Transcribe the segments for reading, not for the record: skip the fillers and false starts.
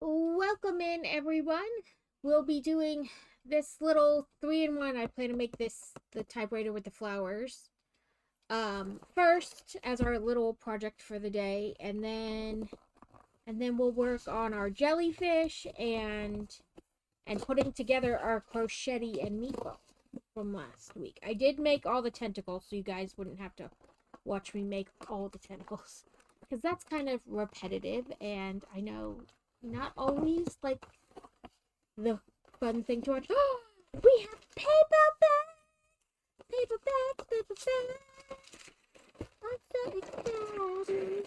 Welcome in, everyone. We'll be doing this little 3-in-1. I plan to make this the typewriter with the flowers. First as our little project for the day, and then we'll work on our jellyfish and putting together our crochet and meatball from last week. I did make all the tentacles, so you guys wouldn't have to watch me make all the tentacles, because that's kind of repetitive, and I know not always like the fun thing to watch. We have paper bags. I'm so excited.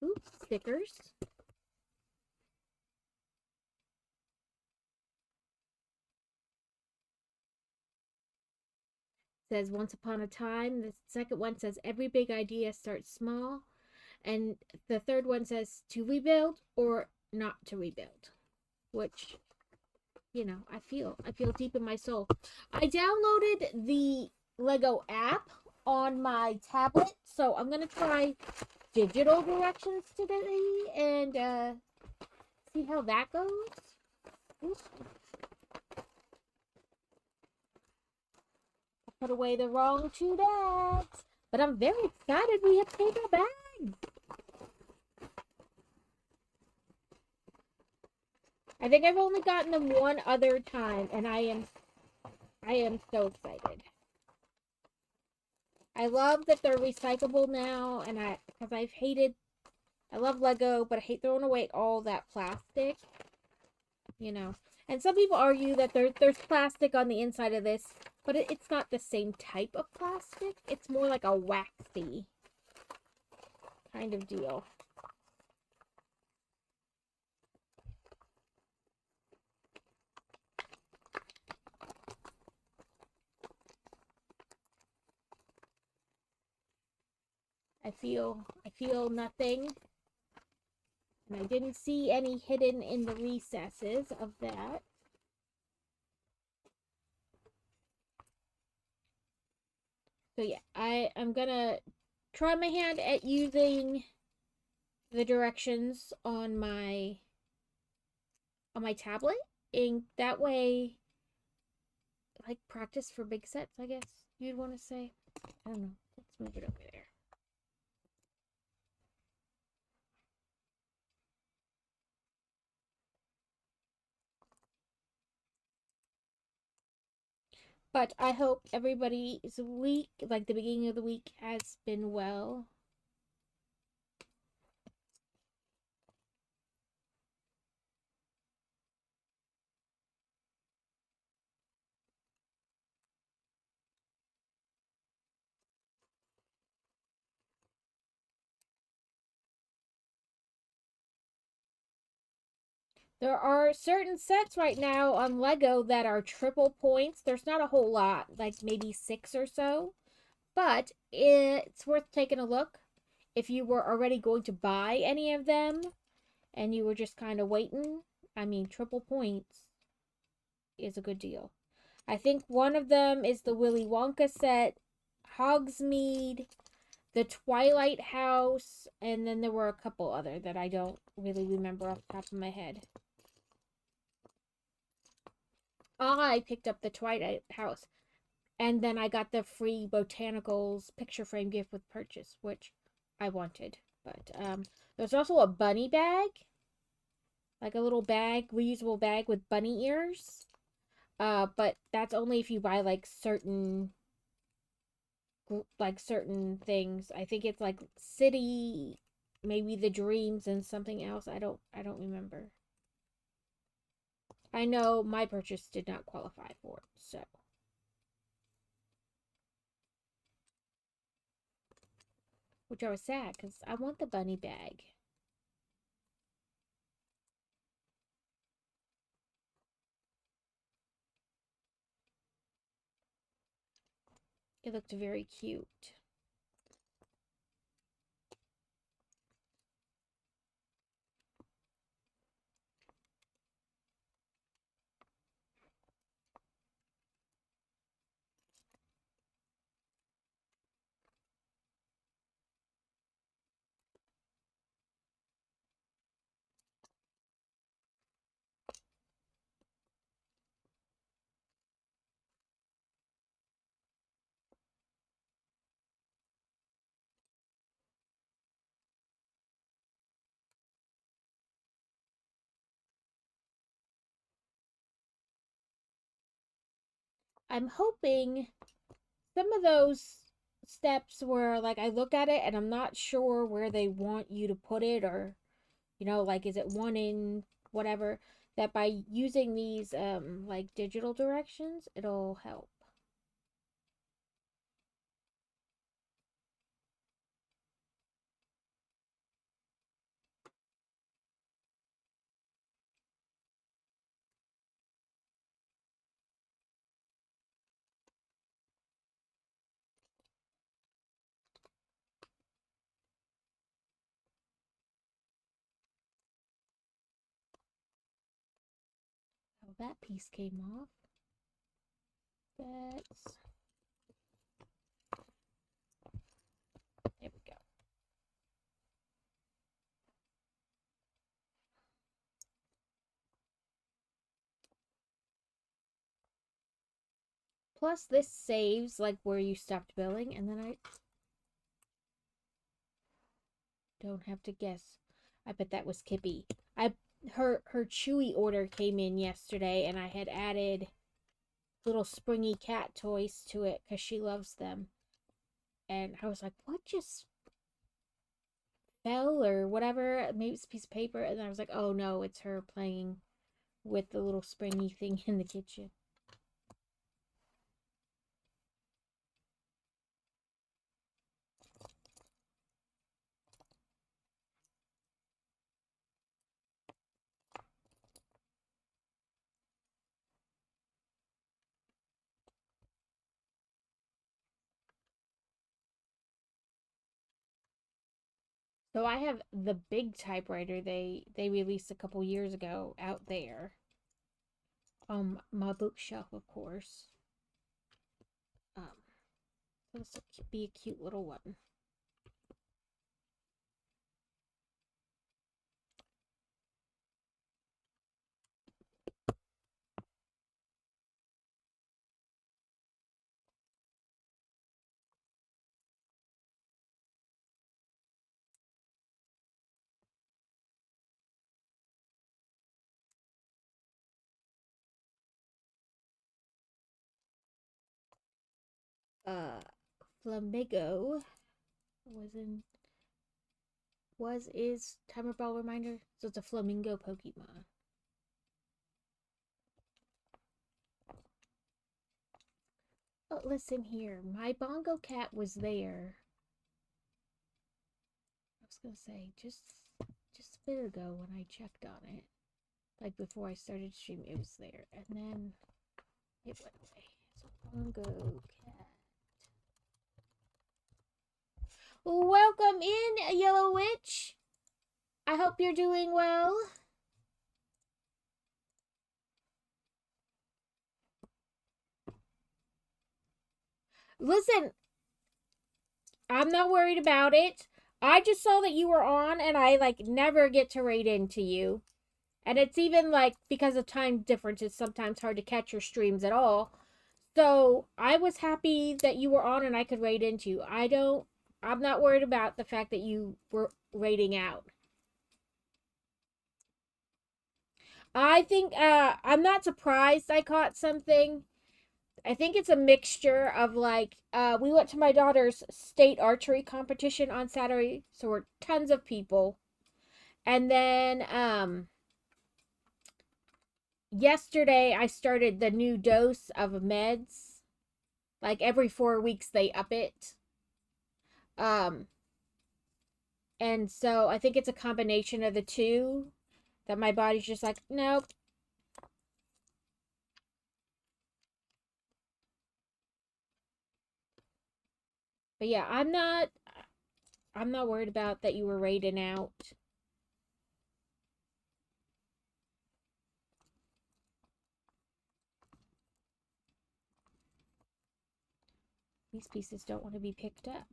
Oops, stickers. Says once upon a time. The second one says every big idea starts small. And the third one says to rebuild or not to rebuild. Which, I feel deep in my soul. I downloaded the Lego app on my tablet, so I'm gonna try digital directions today and see how that goes. Oops. I put away the wrong 2 bags, but I'm very excited we have paper bags. I think I've only gotten them one other time, and I am so excited. I love that they're recyclable now, and because I love Lego, but I hate throwing away all that plastic, And some people argue that there's plastic on the inside of this, but it's not the same type of plastic. It's more like a waxy kind of deal. I feel nothing. And I didn't see any hidden in the recesses of that. So yeah, I'm gonna try my hand at using the directions on my tablet, and that way, like, practice for big sets, I guess you'd want to say. I don't know. Let's move it over there. But I hope everybody's week, like the beginning of the week, has been well. There are certain sets right now on Lego that are triple points. There's not a whole lot, like maybe 6 or so, but it's worth taking a look. If you were already going to buy any of them and you were just kind of waiting, I mean, triple points is a good deal. I think one of them is the Willy Wonka set, Hogsmeade, the Twilight House, and then there were a couple other that I don't really remember off the top of my head. I picked up the Twilight House, and then I got the free Botanicals picture frame gift with purchase, which I wanted. But there's also a bunny bag, like a little bag, reusable bag with bunny ears. But that's only if you buy like certain things. I think it's like City, maybe the Dreams, and something else. I don't remember. I know my purchase did not qualify for it, so. Which I was sad because I want the bunny bag. It looked very cute. I'm hoping some of those steps where like I look at it and I'm not sure where they want you to put it, or like is it one in whatever, that by using these like digital directions it'll help. Oh, that piece came off. That's There we go. Plus this saves like where you stopped billing, and then I don't have to guess. I bet that was Kippy. Her Chewy order came in yesterday, and I had added little springy cat toys to it because she loves them. And I was like, what just fell or whatever? Maybe it's a piece of paper. And I was like, oh no, it's her playing with the little springy thing in the kitchen. So I have the big typewriter they released a couple years ago out there. My bookshelf, of course. Um, so this will be a cute little one. Uh, Flamingo was in is timer ball reminder. So it's a flamingo Pokemon. Oh, listen here. My bongo cat was there. I was gonna say just a bit ago when I checked on it, like before I started streaming, it was there, and then it went away. So bongo cat. Welcome in, Yellow Witch. I hope you're doing well. Listen, I'm not worried about it. I just saw that you were on, and I like never get to raid into you. And it's even like because of time difference, it's sometimes hard to catch your streams at all. So I was happy that you were on and I could raid into you. I'm not worried about the fact that you were raiding out. I think I'm not surprised I caught something. I think it's a mixture of like we went to my daughter's state archery competition on Saturday, so we're tons of people. And then yesterday I started the new dose of meds. Like every 4 weeks they up it. Um and so I think it's a combination of the two that my body's just like, nope. But yeah, I'm not worried about that you were raiding out. These pieces don't want to be picked up.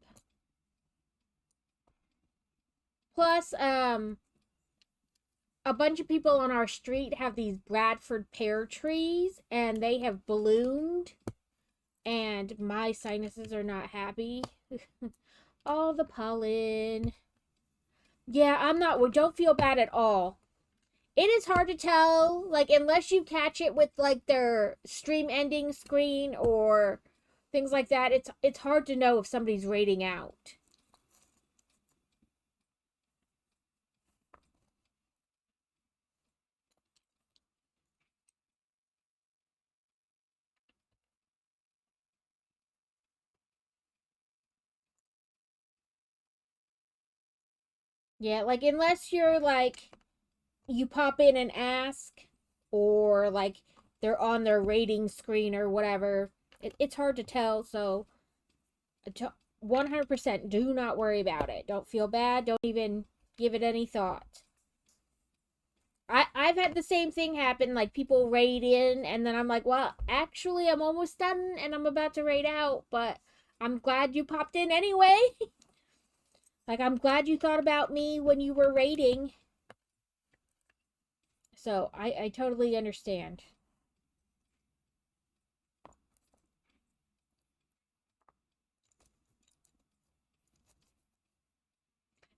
Plus, a bunch of people on our street have these Bradford pear trees, and they have bloomed, and my sinuses are not happy. All the pollen. Yeah, I'm not. Don't feel bad at all. it is hard to tell, like, unless you catch it with like their stream ending screen or things like that. It's hard to know if somebody's rating out. Yeah, like unless you're like you pop in and ask, or like they're on their rating screen or whatever, it's hard to tell. So 100% do not worry about it. Don't feel bad. Don't even give it any thought. I've had the same thing happen. Like people raid in, and then I'm like, well, actually, I'm almost done, and I'm about to raid out. But I'm glad you popped in anyway. Like I'm glad you thought about me when you were raiding. So I totally understand.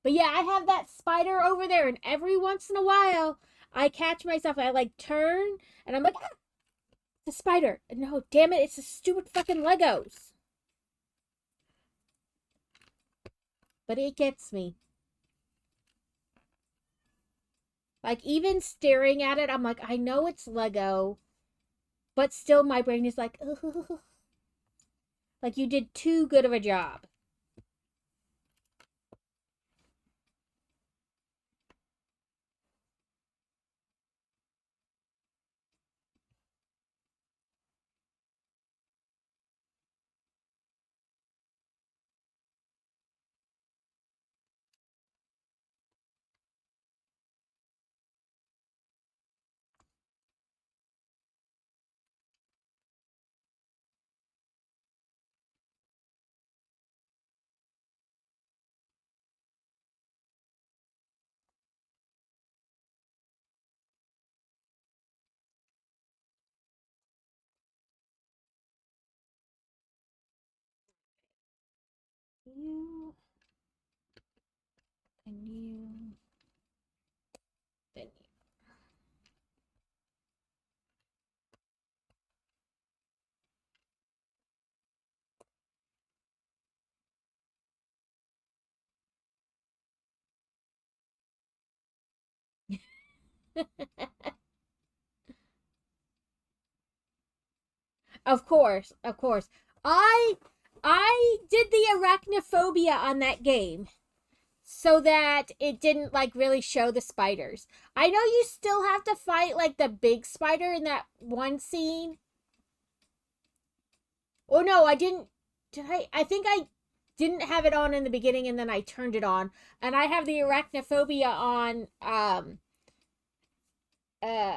But yeah, I have that spider over there, and every once in a while, I catch myself. I like turn, and I'm like, ah, the spider. No, damn it, it's the stupid fucking Legos. But it gets me. Like even staring at it, I'm like, I know it's Lego, but still, my brain is like, ugh. Like you did too good of a job. You and you and you. Of course, of course. I I did the arachnophobia on that game so that it didn't like really show the spiders. I know you still have to fight like the big spider in that one scene. Oh no, I didn't. Did I think I didn't have it on in the beginning and then I turned it on. And I have the arachnophobia on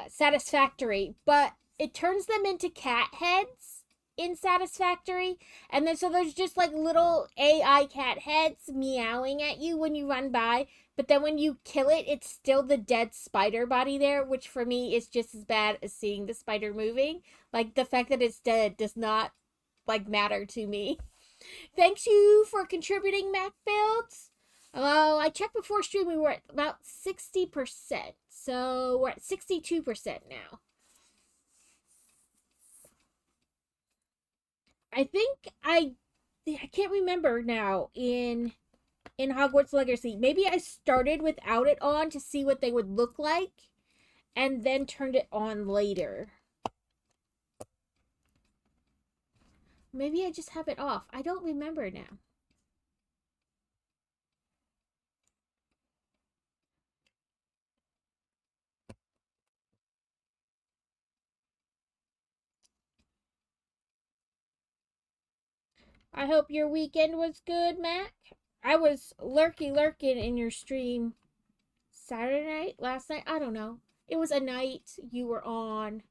Satisfactory, but it turns them into cat heads in Satisfactory, and then so there's just like little AI cat heads meowing at you when you run by, but then when you kill it, it's still the dead spider body there, which for me is just as bad as seeing the spider moving. Like the fact that it's dead does not like matter to me. Thanks you for contributing, Mac Builds. Oh, I checked before stream. We were at about 60%. So we're at 62% now. I think I can't remember now in Hogwarts Legacy. Maybe I started without it on to see what they would look like and then turned it on later. Maybe I just have it off. I don't remember now. I hope your weekend was good, Mac. I was lurking in your stream Saturday night, last night. I don't know. It was a night you were on.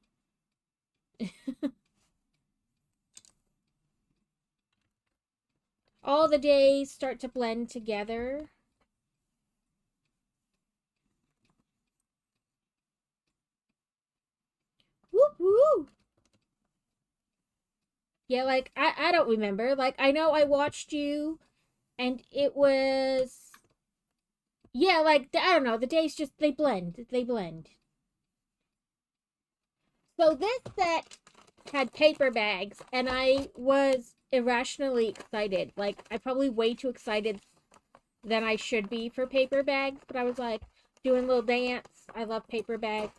All the days start to blend together. Whoop whoop. Yeah, like I don't remember. Like I know I watched you and it was, yeah, like I don't know, the days just they blend. They blend. So this set had paper bags, and I was irrationally excited. Like, I probably way too excited than I should be for paper bags, but I was like doing a little dance. I love paper bags.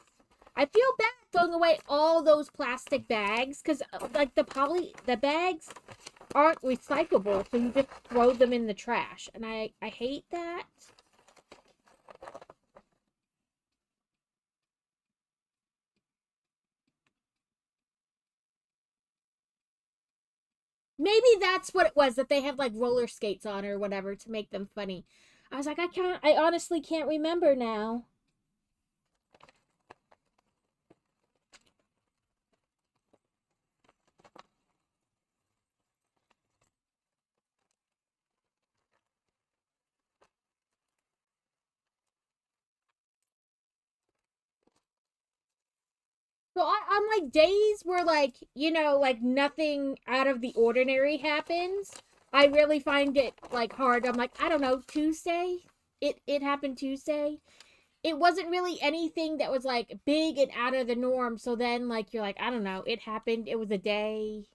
I feel bad throwing away all those plastic bags because, like, the bags aren't recyclable, so you just throw them in the trash, and I hate that. Maybe that's what it was, that they had like roller skates on or whatever to make them funny. I was like, I honestly can't remember now. So on like days where, like, like nothing out of the ordinary happens, I really find it like hard. I'm like, I don't know, Tuesday. It happened Tuesday. It wasn't really anything that was like big and out of the norm. So then, like, you're like, I don't know, it happened. It was a day.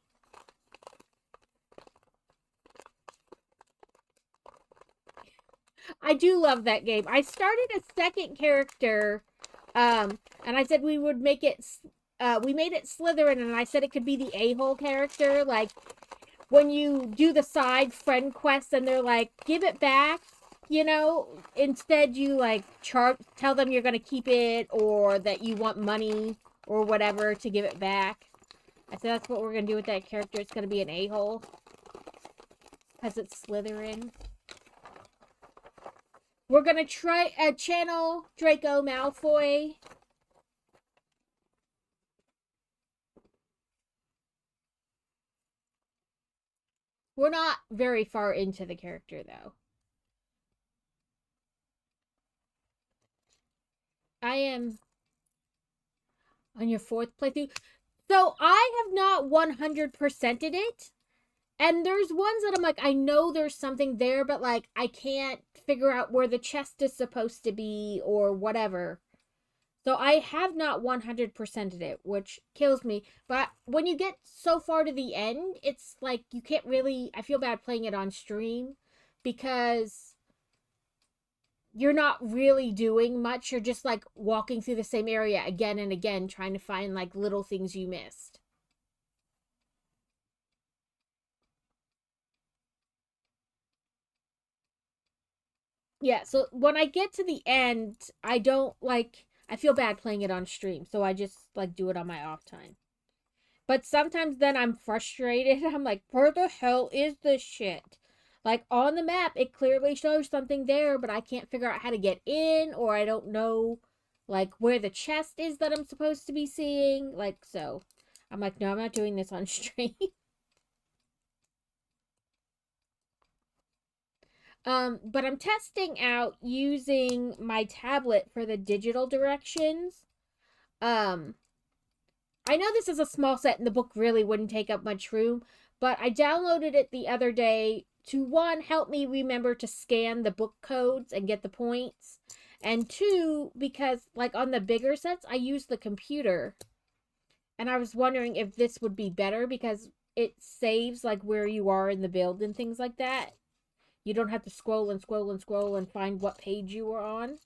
I do love that game. I started a second character, and I said we would make it. We made it Slytherin, and I said it could be the a-hole character. Like, when you do the side friend quests, and they're like, "Give it back," instead you like tell them you're gonna keep it, or that you want money or whatever to give it back. I said that's what we're gonna do with that character. It's gonna be an a-hole because it's Slytherin. We're gonna try a channel Draco Malfoy. We're not very far into the character though. I am on your fourth playthrough. So I have not 100%ed it. And there's ones that I'm like, I know there's something there, but like I can't figure out where the chest is supposed to be or whatever. So I have not 100%ed it, which kills me. But when you get so far to the end, it's like you can't really. I feel bad playing it on stream because you're not really doing much. You're just like walking through the same area again and again, trying to find like little things you missed. Yeah, so when I get to the end, I don't like. I feel bad playing it on stream, so I just like do it on my off time. But sometimes then I'm frustrated. I'm like, where the hell is this shit? Like, on the map, it clearly shows something there, but I can't figure out how to get in, or I don't know, like, where the chest is that I'm supposed to be seeing. Like, so I'm like, no, I'm not doing this on stream. But I'm testing out using my tablet for the digital directions. Um, I know this is a small set and the book really wouldn't take up much room, but I downloaded it the other day to, one, help me remember to scan the book codes and get the points, and two, because like on the bigger sets, I use the computer, and I was wondering if this would be better because it saves like where you are in the build and things like that. You don't have to scroll and scroll and scroll and find what page you were on.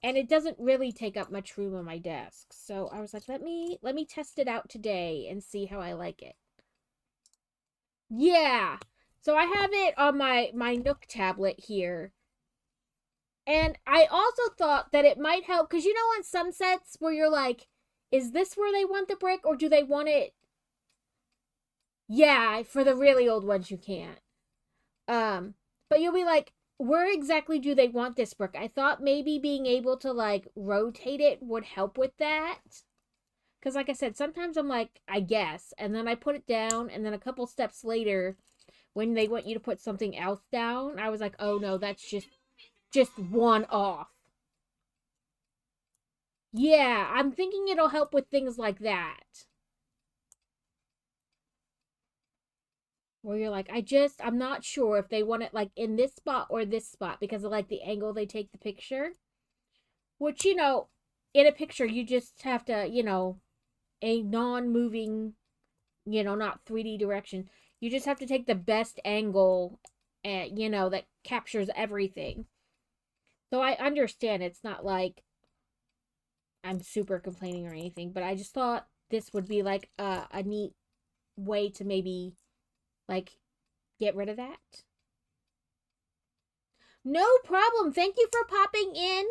And it doesn't really take up much room on my desk. So I was like, let me test it out today and see how I like it. Yeah. So I have it on my Nook tablet here. And I also thought that it might help cuz on some sets where you're like, is this where they want the brick or do they want it? Yeah, for the really old ones you can't. But you'll be like, where exactly do they want this brick? I thought maybe being able to like rotate it would help with that. Because, like I said, sometimes I'm like, I guess. And then I put it down. And then a couple steps later, when they want you to put something else down, I was like, oh no, that's just one off. Yeah, I'm thinking it'll help with things like that. Where you're like, I'm not sure if they want it like in this spot or this spot because of like the angle they take the picture. Which, in a picture, you just have to, a non-moving, not 3D direction. You just have to take the best angle, that captures everything. So I understand it's not like I'm super complaining or anything, but I just thought this would be like a neat way to maybe like get rid of that. No problem. Thank you for popping in.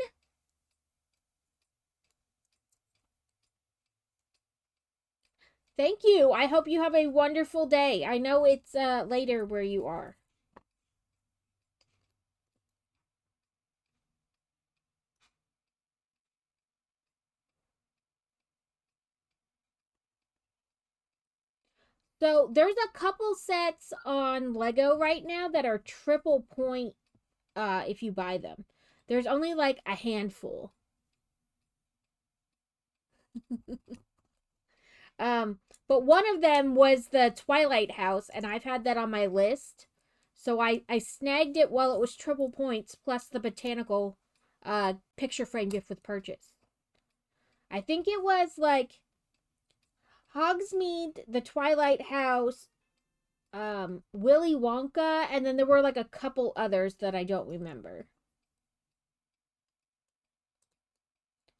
Thank you. I hope you have a wonderful day. I know it's later where you are. So there's a couple sets on Lego right now that are triple point if you buy them. There's only like a handful. Um, but one of them was the Twilight House, and I've had that on my list. So I snagged it while it was triple points plus the botanical picture frame gift with purchase. I think it was like Hogsmeade, the Twilight House, Willy Wonka, and then there were like a couple others that I don't remember.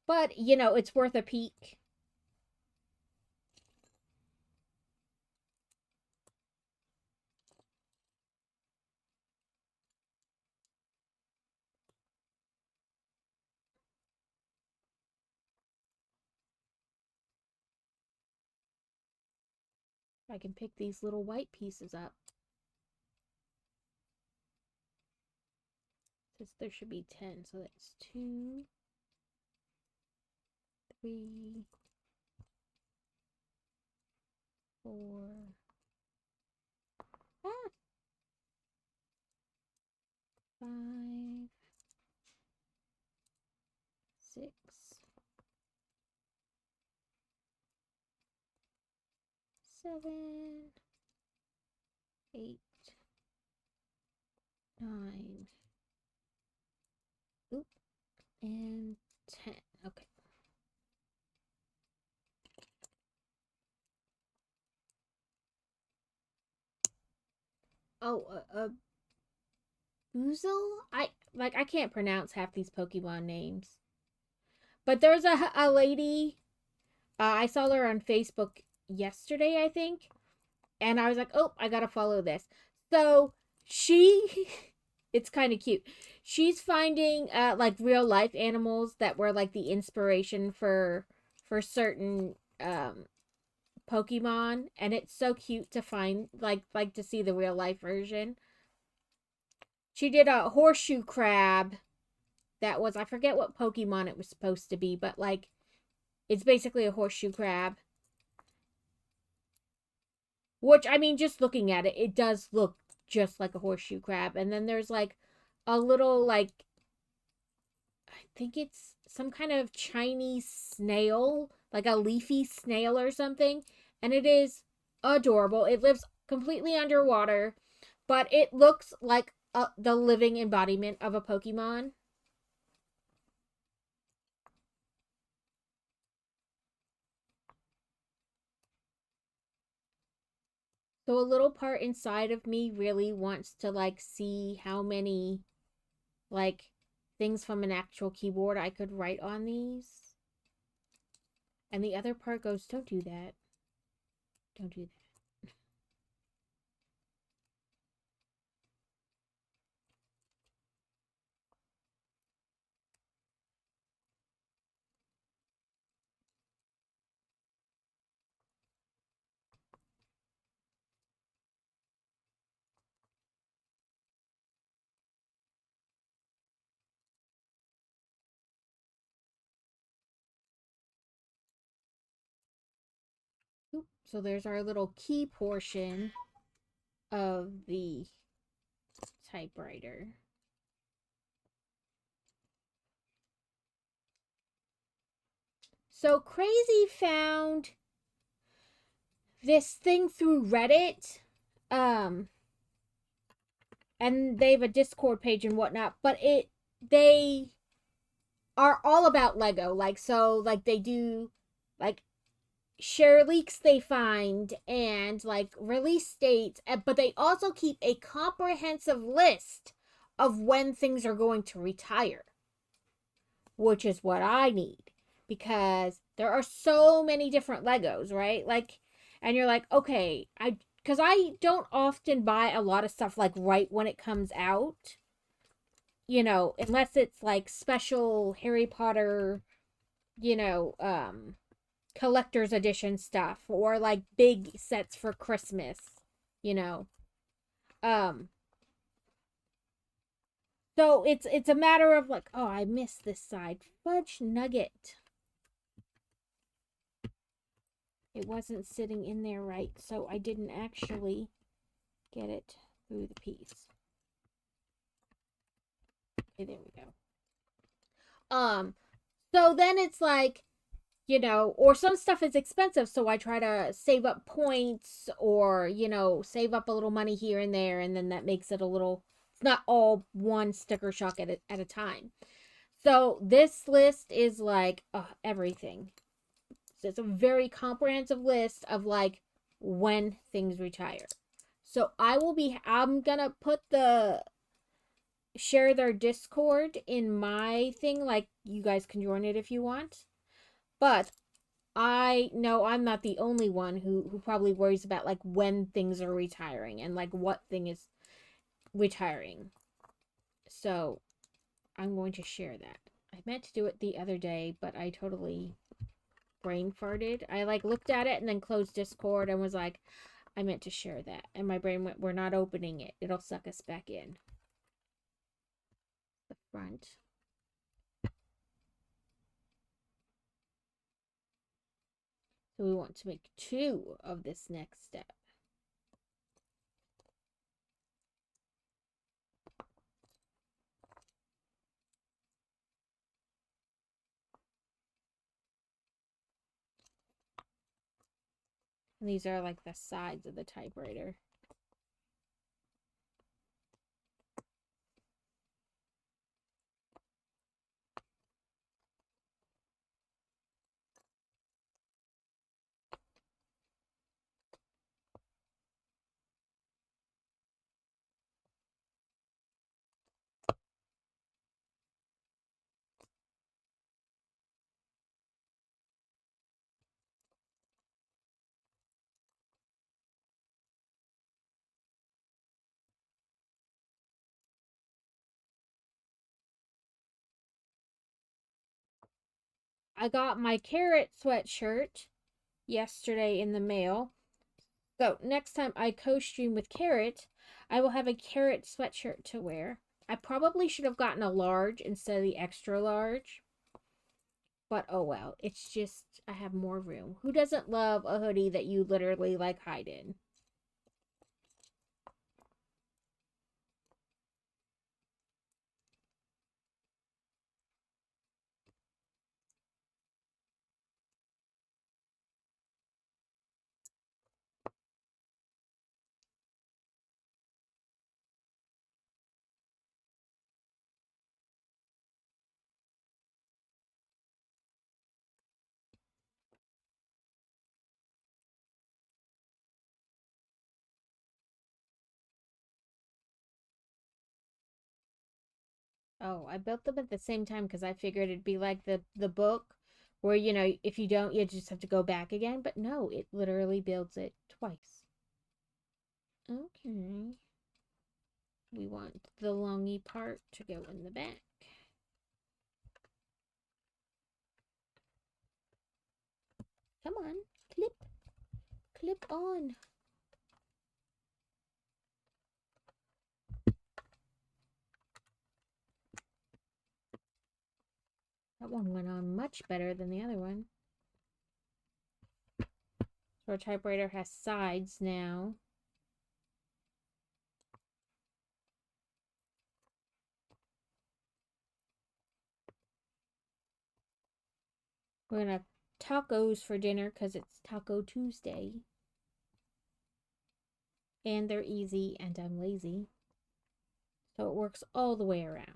But, it's worth a peek. I can pick these little white pieces up. Says there should be 10, so that's 2, 3, 4. Ah, 5, 6, 7, 8, 9. Oop, and 10. Okay. Oh, Boozle? I can't pronounce half these Pokemon names. But there's a lady, I saw her on Facebook yesterday, I think, and I was like, oh, I gotta follow this. So she, it's kind of cute. She's finding like real life animals that were like the inspiration for certain Pokemon, and it's so cute to find like to see the real life version. She did a horseshoe crab that was, I forget what Pokemon it was supposed to be, but like it's basically a horseshoe crab. Which, I mean, just looking at it, it does look just like a horseshoe crab. And then there's like a little, like, I think it's some kind of Chinese snail, like a leafy snail or something. And it is adorable. It lives completely underwater, but it looks like the living embodiment of a Pokemon. So a little part inside of me really wants to like see how many like things from an actual keyboard I could write on these. And the other part goes, don't do that. Don't do that. Oop. So there's our little key portion of the typewriter. So Crazy found this thing through Reddit. And they have a Discord page and whatnot, but they are all about Lego. Like, so like they do like share leaks they find and like release dates, but they also keep a comprehensive list of when things are going to retire, which is what I need because there are so many different Legos, right? Like, and you're like, okay, because I don't often buy a lot of stuff like right when it comes out, unless it's like special Harry Potter, you know, collector's edition stuff or like big sets for Christmas, you know. Um so it's a matter of like, oh, I missed this side. Fudge nugget. It wasn't sitting in there right, so I didn't actually get it through the piece. Okay, there we go. So then it's like, or some stuff is expensive, so I try to save up points or, save up a little money here and there, and then that makes it a little, it's not all one sticker shock at a time. So this list is like everything. So it's a very comprehensive list of like when things retire. So I'm gonna put share their Discord in my thing, like you guys can join it if you want. But I know I'm not the only one who probably worries about like when things are retiring and like what thing is retiring. So I'm going to share that. I meant to do it the other day, but I totally brain farted. I like looked at it and then closed Discord and was like, I meant to share that. And my brain went, we're not opening it. It'll suck us back in. The front. So we want to make 2 of this next step. And these are like the sides of the typewriter. I got my carrot sweatshirt yesterday in the mail. So next time I co-stream with Carrot, I will have a Carrot sweatshirt to wear. I probably should have gotten a large instead of the extra large. But oh well, it's just I have more room. Who doesn't love a hoodie that you literally like hide in? Oh, I built them at the same time because I figured it'd be like the book where if you don't you just have to go back again, but no, it literally builds it twice. Okay. We want the longy part to go in the back. Come on, clip on. That one went on much better than the other one. So our typewriter has sides now. We're gonna have tacos for dinner because it's Taco Tuesday. And they're easy and I'm lazy. So it works all the way around.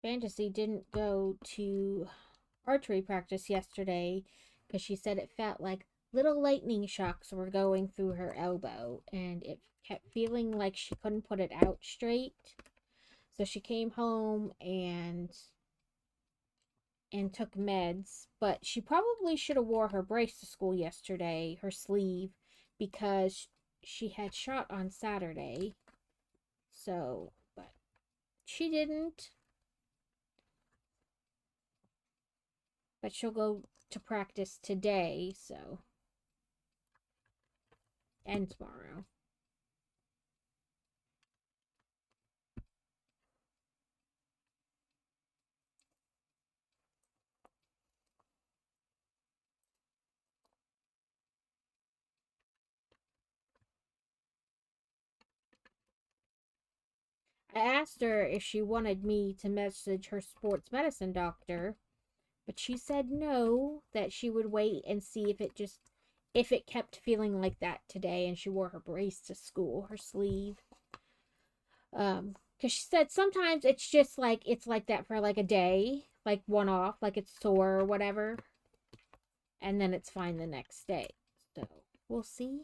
Fantasy didn't go to archery practice yesterday because she said it felt like little lightning shocks were going through her elbow and it kept feeling like she couldn't put it out straight. So she came home and took meds, but she probably should have wore her brace to school yesterday, her sleeve, because she had shot on Saturday. So, but she didn't. But she'll go to practice today, so and tomorrow. I asked her if she wanted me to message her sports medicine doctor, but she said no, that she would wait and see if it kept feeling like that today and she wore her brace to school, her sleeve. Because she said sometimes it's like that for like a day, like one off, like it's sore or whatever, and then it's fine the next day. So we'll see.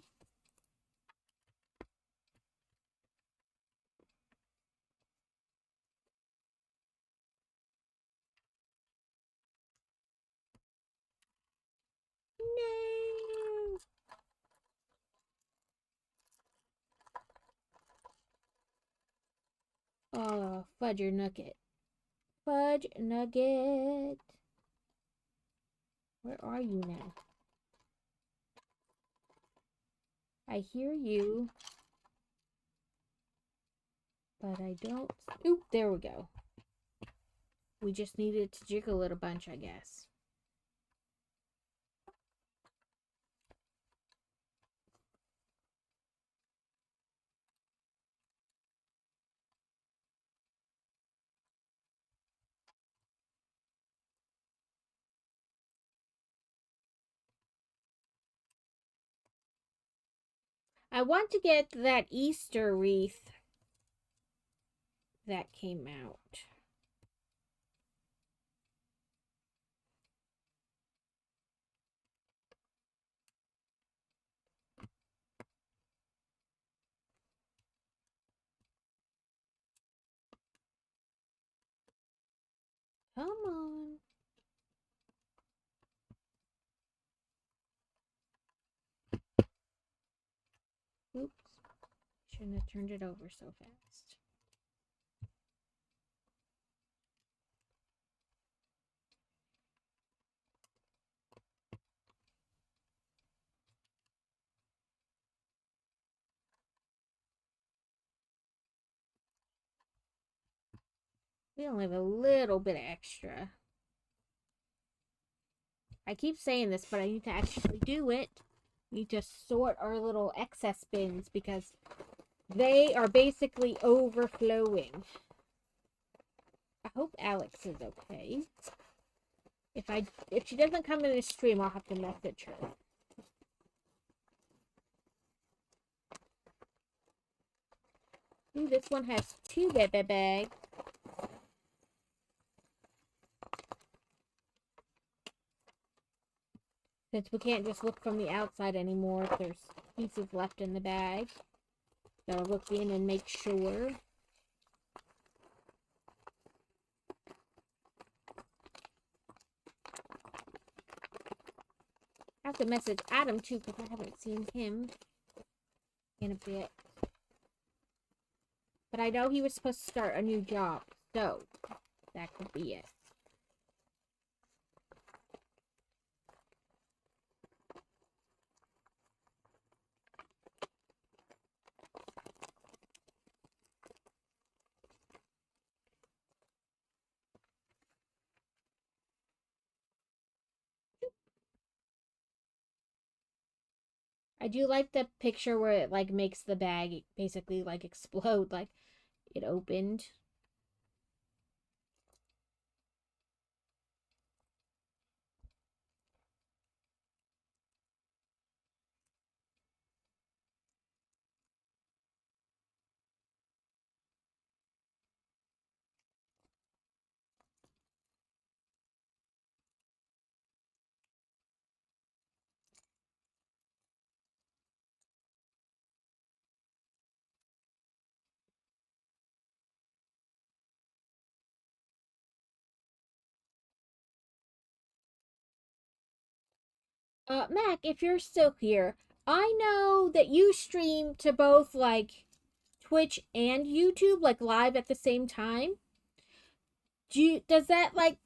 No. Oh, fudger nugget. Fudge nugget. Where are you now? I hear you, but I don't. Oop, there we go. We just needed to jiggle it a bunch, I guess. I want to get that Easter wreath that came out. Come on. Oops. Shouldn't have turned it over so fast. We only have a little bit extra. I keep saying this, but I need to actually do it. We need to sort our little excess bins because they are basically overflowing. I hope Alex is okay. If she doesn't come in the stream, I'll have to message her. Ooh, this one has two baby bags. Since we can't just look from the outside anymore if there's pieces left in the bag. Gotta look in and make sure. I have to message Adam too because I haven't seen him in a bit. But I know he was supposed to start a new job, so that could be it. I do like the picture where it like makes the bag basically like explode, like it opened. Mac, if you're still here, I know that you stream to both like Twitch and YouTube, like live at the same time. Does that like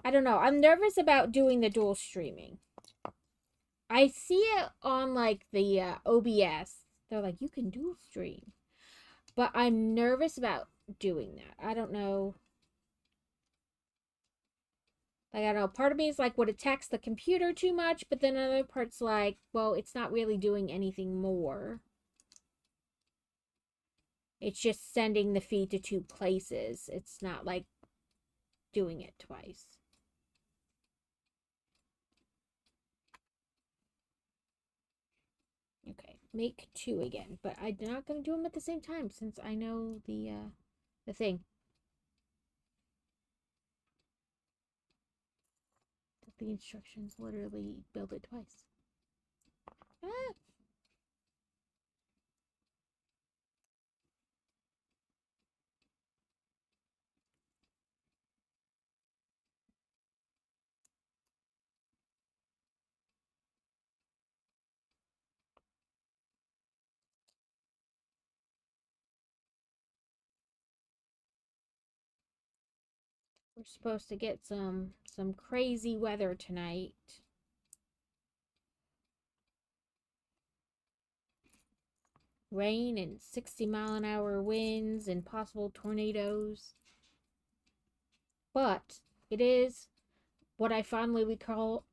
I don't know. I'm nervous about doing the dual streaming. I see it on like the OBS. They're like you can dual stream, but I'm nervous about doing that. I don't know. Like I don't know. Part of me is like, would it tax the computer too much? But then another part's like, well, it's not really doing anything more. It's just sending the feed to two places. It's not like doing it twice. Okay, make two again, but I'm not gonna do them at the same time since I know the thing. The instructions literally build it twice. Ah. We're supposed to get some crazy weather tonight. Rain and 60-mile-an-hour winds and possible tornadoes. But it is what I fondly call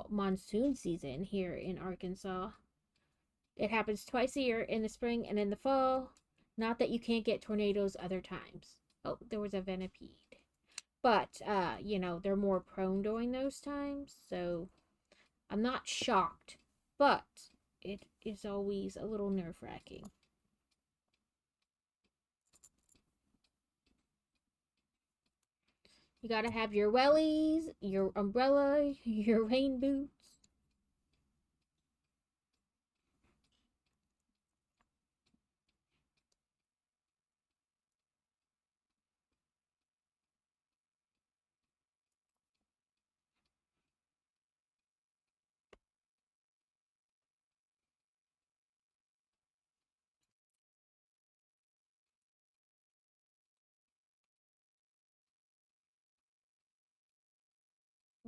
monsoon season here in Arkansas. It happens twice a year in the spring and in the fall. Not that you can't get tornadoes other times. Oh, there was a venipede. But they're more prone during those times, so I'm not shocked. But it is always a little nerve-wracking. You gotta have your wellies, your umbrella, your rain boots.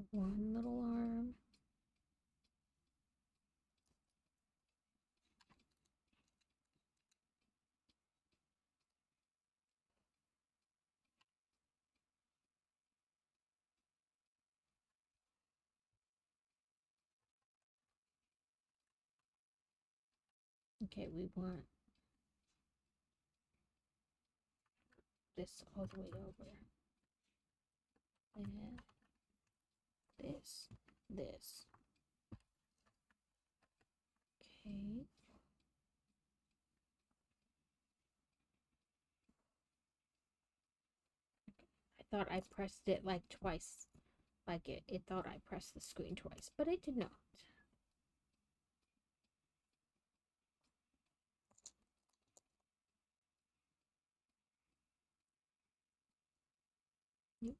One little arm. Okay, we want this all the way over. And this. Okay. I thought I pressed it like twice. Like it thought I pressed the screen twice, but it did not. This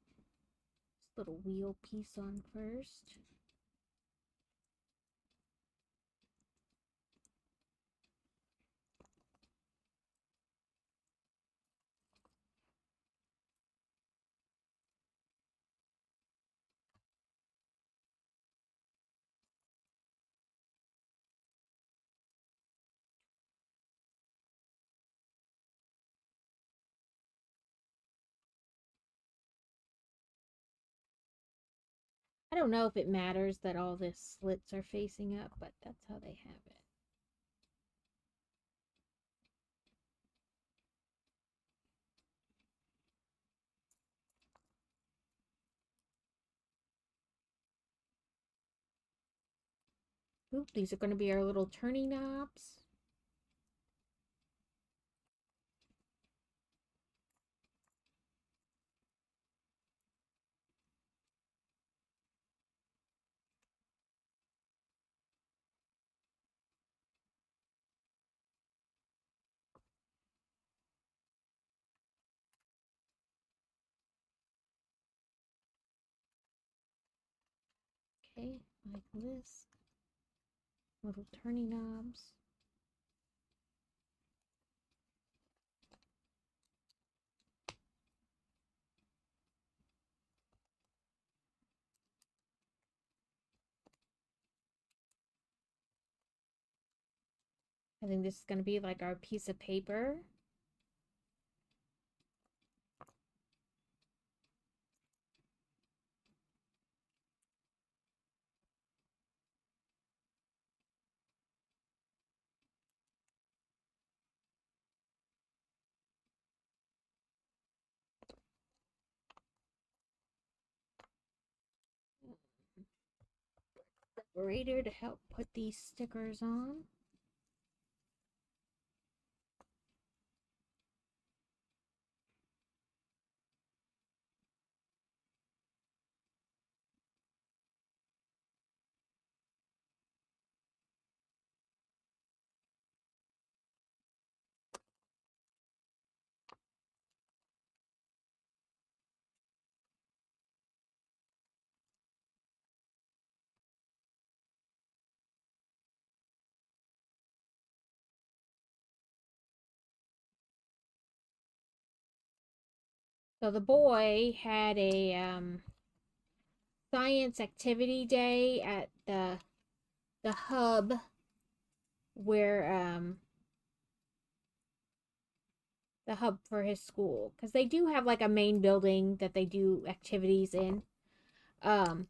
little wheel piece on first. I don't know if it matters that all the slits are facing up, but that's how they have it. Oop, these are going to be our little turning knobs. Okay, like this. Little turning knobs. I think this is going to be like our piece of paper. Separator to help put these stickers on. So the boy had a science activity day at the hub where the hub for his school, because they do have like a main building that they do activities in. Um,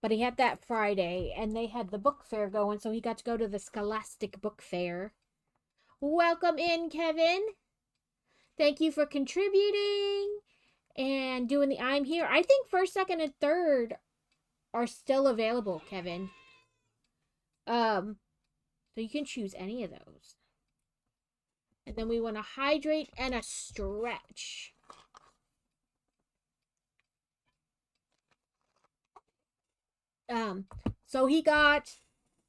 but he had that Friday, and they had the book fair going, so he got to go to the Scholastic Book Fair. Welcome in, Kevin. Thank you for contributing and doing the I'm here. I think first, second, and third are still available, Kevin. So you can choose any of those. And then we want to hydrate and a stretch. So he got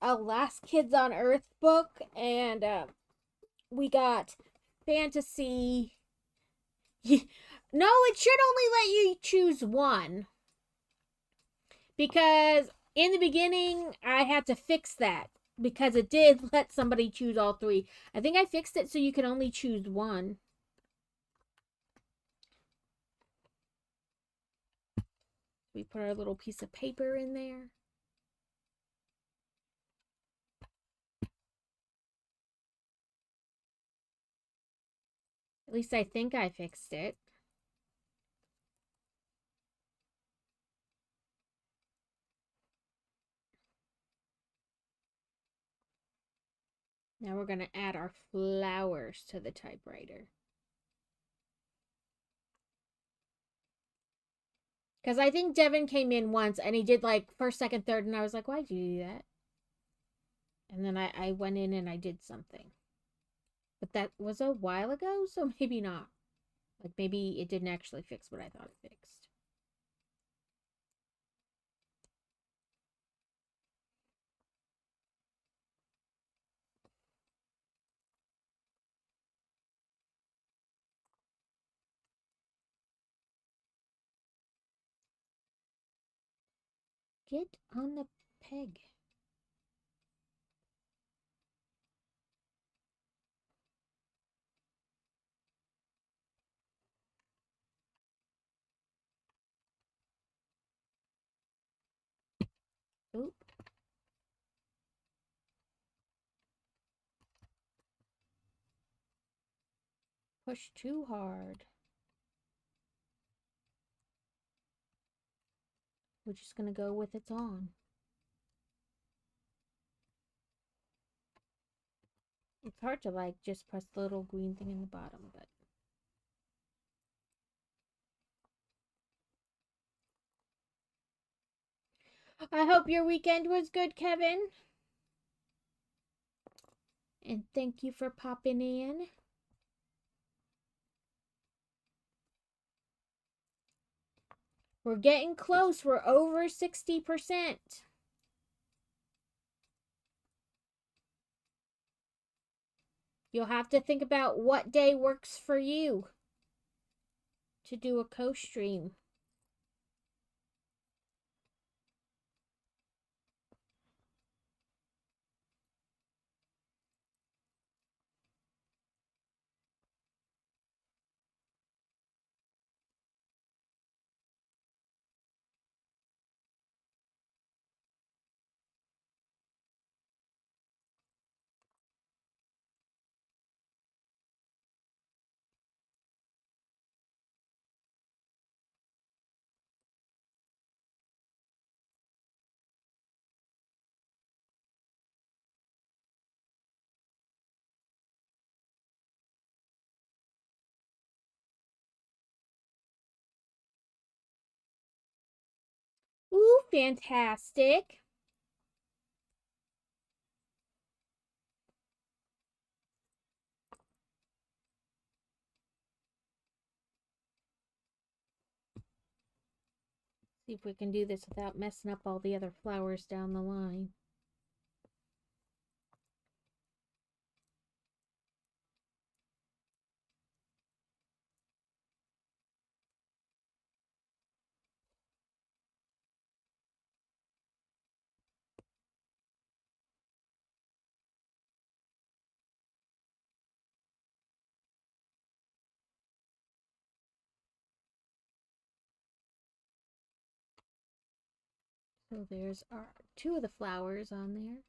a Last Kids on Earth book, and we got fantasy. No, it should only let you choose one. Because in the beginning, I had to fix that. Because it did let somebody choose all three. I think I fixed it so you can only choose one. We put our little piece of paper in there. At least I think I fixed it. Now we're going to add our flowers to the typewriter. Because I think Devin came in once and he did like first, second, third, and I was like, why'd you do that? And then I went in and I did something. But that was a while ago, so maybe not. Like maybe it didn't actually fix what I thought it fixed. Get on the peg. Oop. Push too hard. We're just going to go with it's on. It's hard to like just press the little green thing in the bottom, but I hope your weekend was good, Kevin. And thank you for popping in. We're getting close. We're over 60%. You'll have to think about what day works for you to do a co-stream. fantastic. See if we can do this without messing up all the other flowers down the line. So there's our two of the flowers on there.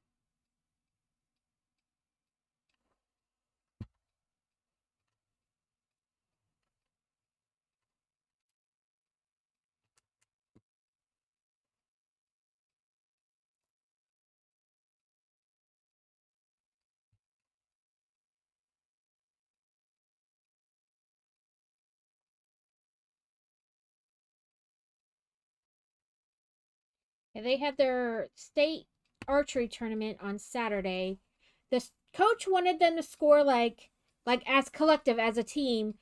And they had their state archery tournament on Saturday. The coach wanted them to score like as collective as a team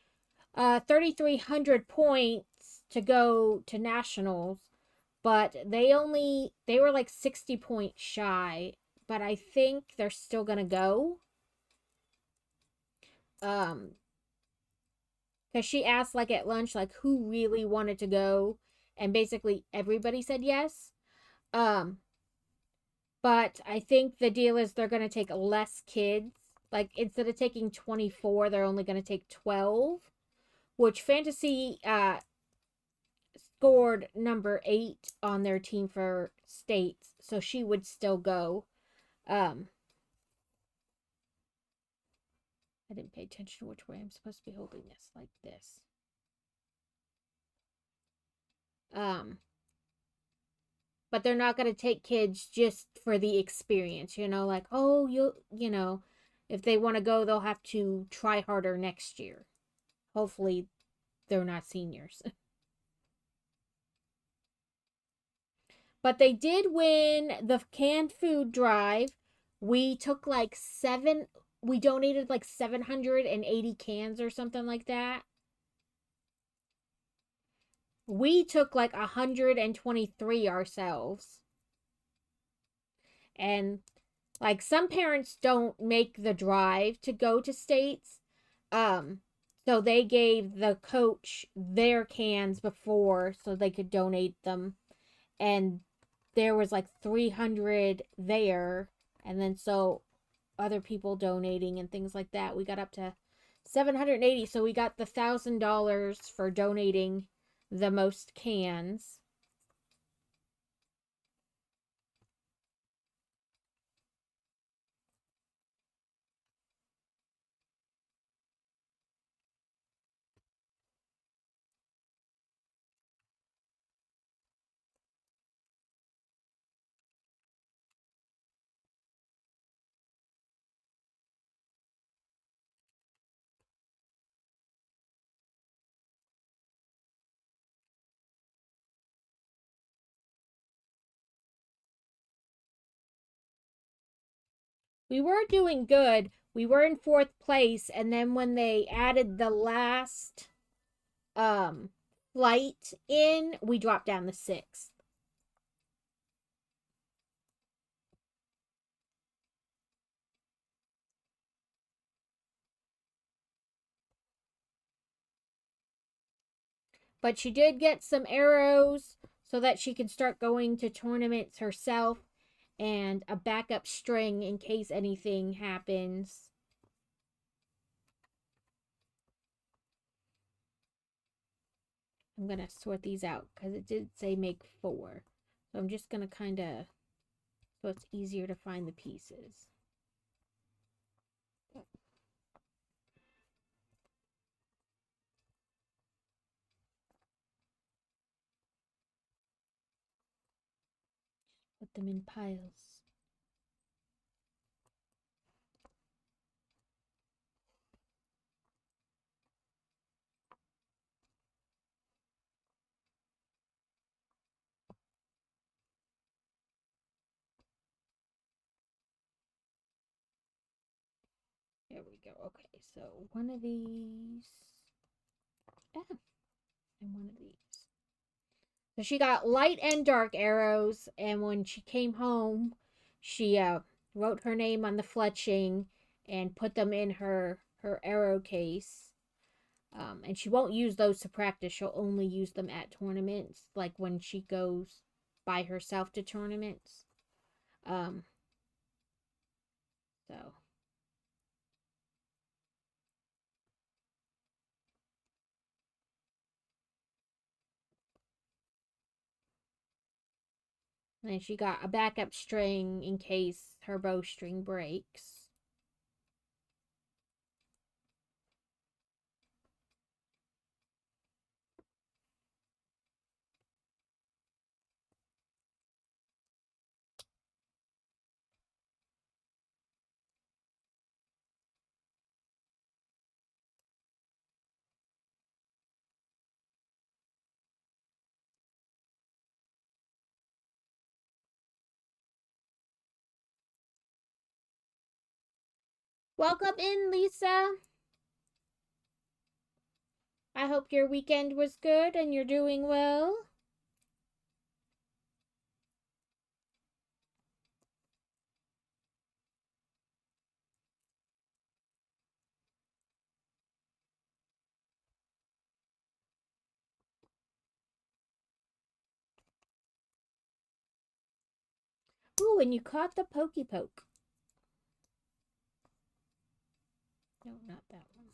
3,300 points to go to nationals, but they were like 60 points shy, but I think they're still going to go. Cuz she asked like at lunch like who really wanted to go, and basically everybody said yes. Um but I think the deal is they're going to take less kids. Like instead of taking 24, they're only going to take 12, which Fantasy scored number 8 on their team for states, so she would still go. Um, I didn't pay attention to which way I'm supposed to be holding this, like this. Um, but they're not going to take kids just for the experience, like, oh, if they want to go, they'll have to try harder next year. Hopefully, they're not seniors. But they did win the canned food drive. We took we donated like 780 cans or something like that. We took like 123 ourselves. And like some parents don't make the drive to go to states. Um, so they gave the coach their cans before so they could donate them. And there was like 300 there, and then so other people donating and things like that, we got up to 780. So we got the $1,000 for donating the most cans. We were doing good. We were in fourth place, and then when they added the last um flight in, we dropped down to sixth. But she did get some arrows so that she can start going to tournaments herself, and a backup string in case anything happens. I'm going to sort these out because it did say make 4. So I'm just going to kind of, so it's easier to find the pieces. Put them in piles. we go. Okay, so one of these. And one of these. So she got light and dark arrows, and when she came home, she wrote her name on the fletching and put them in her arrow case. And she won't use those to practice. She'll only use them at tournaments, like when she goes by herself to tournaments. Um, so and she got a backup string in case her bowstring breaks. Welcome in, Lisa. I hope your weekend was good and you're doing well. Ooh, and you caught the pokey poke. No, not that one.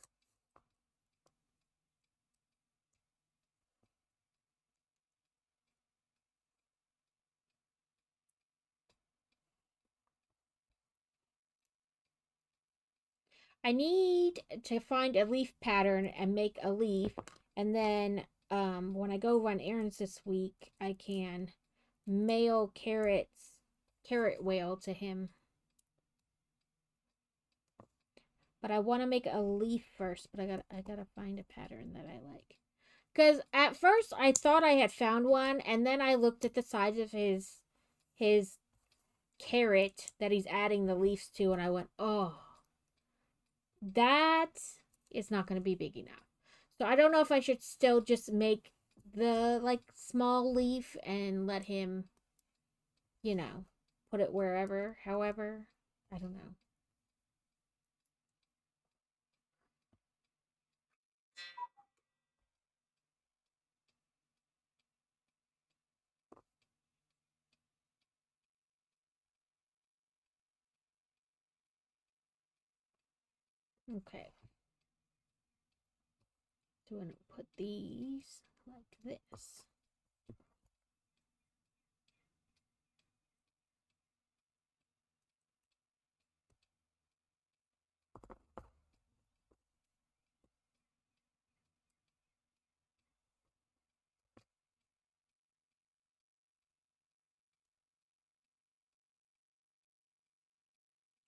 I need to find a leaf pattern and make a leaf, and then when I go run errands this week, I can mail carrot whale to him. But I want to make a leaf first, but I gotta find a pattern that I like. Cause at first I thought I had found one, and then I looked at the size of his carrot that he's adding the leaves to, and I went, oh, that is not going to be big enough. So I don't know if I should still just make the like small leaf and let him, you know, put it wherever, however. I don't know. Okay. So I'm going to put these like this.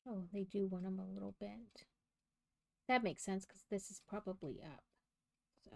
Oh, they do want them a little bent. That makes sense because this is probably up. So.